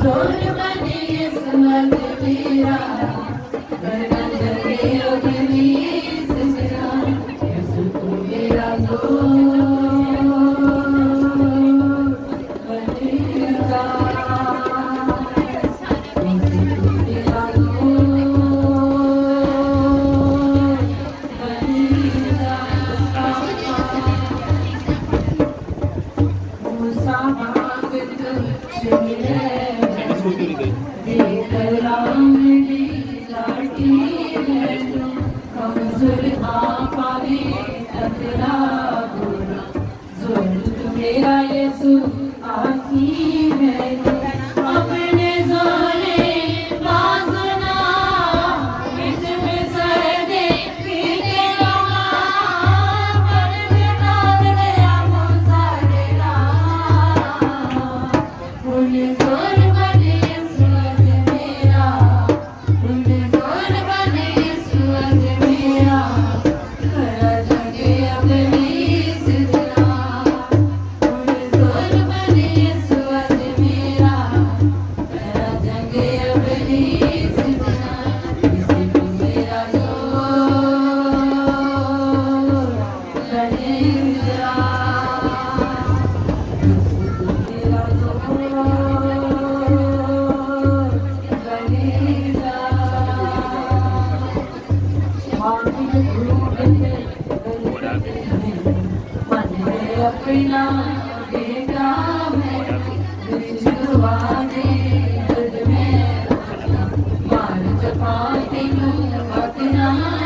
जोर बने समझ मेरा गगन जगे अग्नि सजना यीशु तू मेरा बनेगा यीशु तू मेरा बनेगा मूसा भागत चले मेरा यीशु आखी है अपने जोरे बाजना बिच में सर दे पीते लगा पर बिना गया मुसारे ला उन्हें जोर बने सूरज मेरा उन्हें जोर बने सूरज मेरा खरा जगे अपनी सिद्धना उन्हें जोर बने सूरज मेरा खरा जगे अपनी सिद्धना इसी को मेरा जोर बनेगा मेरा अपना बेटा मैं जुआ दे तुझ में मार जपा तेनू अपना